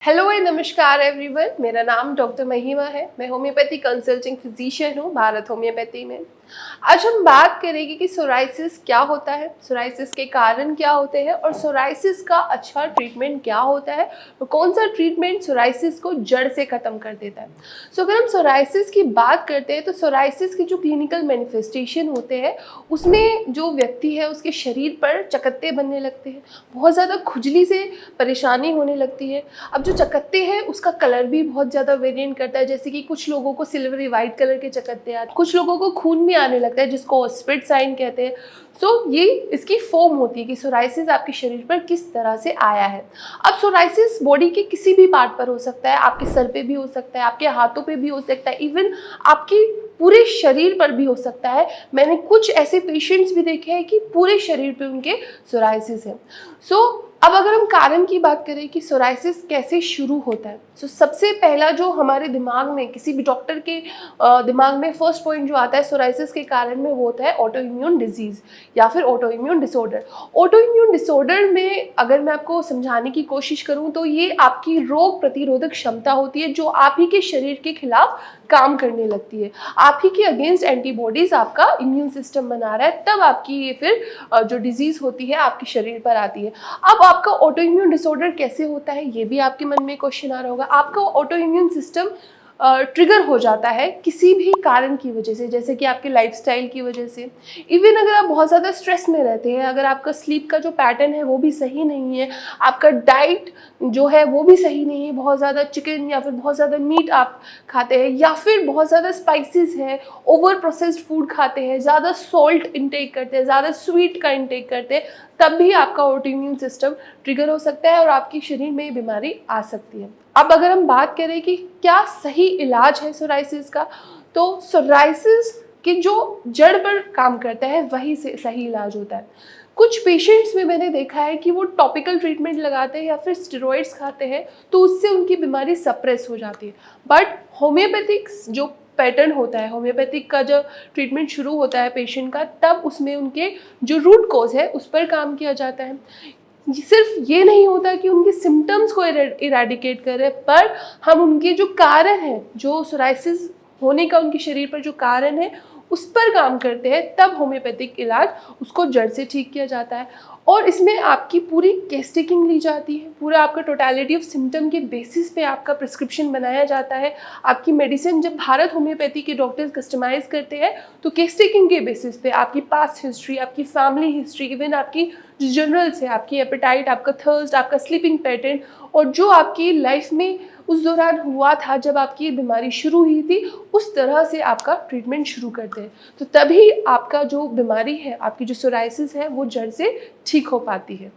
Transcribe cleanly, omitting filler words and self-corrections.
Hello and नमस्कार everyone, मेरा नाम डॉक्टर महिमा है। मैं होम्योपैथी कंसल्टिंग फिजिशियन हूँ भारत होम्योपैथी में। आज हम बात करेंगे कि सोराइसिस क्या होता है, सोराइसिस के कारण क्या होते हैं और सोराइसिस का अच्छा ट्रीटमेंट क्या होता है और कौन सा ट्रीटमेंट सोराइसिस को जड़ से ख़त्म कर देता है। अगर हम सोराइसिस की बात करते हैं तो सोराइसिस की जो क्लिनिकल मैनिफेस्टेशन होते हैं उसमें जो व्यक्ति है उसके शरीर पर चकत्ते बनने लगते हैं, बहुत ज़्यादा खुजली से परेशानी होने लगती है। अब जो चकत्ते हैं उसका कलर भी बहुत ज़्यादा वेरिएंट करता है, जैसे कि कुछ लोगों को सिल्वरी वाइट कलर के चकत्ते आते हैं, कुछ लोगों को खून भी आने लगता है जिसको ऑस्प्रिट साइन कहते हैं। ये इसकी फॉर्म होती है कि सोराइसिस आपके शरीर पर किस तरह से आया है। अब सोराइसिस बॉडी के किसी भी पार्ट पर हो सकता है, आपके सर पे भी हो सकता है, आपके हाथों पे भी हो सकता है, इवन आपकी पूरे शरीर पर भी हो सकता है। मैंने कुछ ऐसे पेशेंट्स भी देखे हैं कि पूरे शरीर पे उनके सोराइसिस है। अब अगर हम कारण की बात करें कि सोराइसिस कैसे शुरू होता है, सबसे पहला जो हमारे दिमाग में, किसी भी डॉक्टर के दिमाग में फर्स्ट पॉइंट जो आता है सोराइसिस के कारण में, वो होता है ऑटो इम्यून डिजीज़ या फिर auto immune disorder. Auto immune disorder में अगर मैं आपको समझाने की कोशिश करूं तो ये आपकी रोग प्रतिरोधक क्षमता होती है जो आप ही के शरीर के खिलाफ काम करने लगती है। आप ही के अगेंस्ट एंटीबॉडीज आपका इम्यून सिस्टम बना रहा है, तब आपकी ये फिर जो डिजीज़ होती है आपके शरीर पर आती है। अब आपका ऑटो इम्यून डिसऑर्डर कैसे होता है, ये भी आपके मन में क्वेश्चन आ रहा होगा। आपका ऑटो इम्यून सिस्टम ट्रिगर हो जाता है किसी भी कारण की वजह से, जैसे कि आपके लाइफस्टाइल की वजह से। इवन अगर आप बहुत ज़्यादा स्ट्रेस में रहते हैं, अगर आपका स्लीप का जो पैटर्न है वो भी सही नहीं है, आपका डाइट जो है वो भी सही नहीं है, बहुत ज़्यादा चिकन या फिर बहुत ज़्यादा मीट आप खाते हैं, या फिर बहुत ज़्यादा स्पाइसेस है, ओवर प्रोसेस्ड फूड खाते हैं, ज़्यादा सॉल्ट इंटेक करते हैं, ज़्यादा स्वीट का इंटेक करते हैं, तब भी आपका ऑटो इम्यून सिस्टम ट्रिगर हो सकता है और आपके शरीर में ये बीमारी आ सकती है। अब अगर हम बात करें कि क्या सही इलाज है सोराइसिस का, तो सोराइसिस की जो जड़ पर काम करता है वही से सही इलाज होता है। कुछ पेशेंट्स में मैंने देखा है कि वो टॉपिकल ट्रीटमेंट लगाते हैं या फिर स्टेरॉइड्स खाते हैं तो उससे उनकी बीमारी सप्रेस हो जाती है। बट होम्योपैथिक जो पैटर्न होता है, होम्योपैथिक का जब ट्रीटमेंट शुरू होता है पेशेंट का, तब उसमें उनके जो रूट कॉज है उस पर काम किया जाता है। सिर्फ ये नहीं होता कि उनके सिम्टम्स को इरेडिकेट करें, पर हम उनके जो कारण हैं, जो सोराइसिस होने का उनके शरीर पर जो कारण है उस पर काम करते हैं, तब होम्योपैथिक इलाज उसको जड़ से ठीक किया जाता है। और इसमें आपकी पूरी केस टेकिंग ली जाती है, पूरा आपका टोटलिटी ऑफ सिम्टम के बेसिस पे आपका प्रिस्क्रिप्शन बनाया जाता है। आपकी मेडिसिन जब भारत होम्योपैथी के डॉक्टर्स कस्टमाइज़ करते हैं तो केस टेकिंग के बेसिस पे आपकी पास्ट हिस्ट्री, आपकी फैमिली हिस्ट्री, इवन आपकी जो जनरल्स है, आपकी एपेटाइट, आपका थर्स्ट, आपका स्लीपिंग पैटर्न और जो आपकी लाइफ में उस दौरान हुआ था जब आपकी बीमारी शुरू हुई थी, उस तरह से आपका ट्रीटमेंट शुरू करते हैं। तो तभी आपका जो बीमारी है, आपकी जो सोराइसिस है, वो जड़ से ठीक हो पाती है।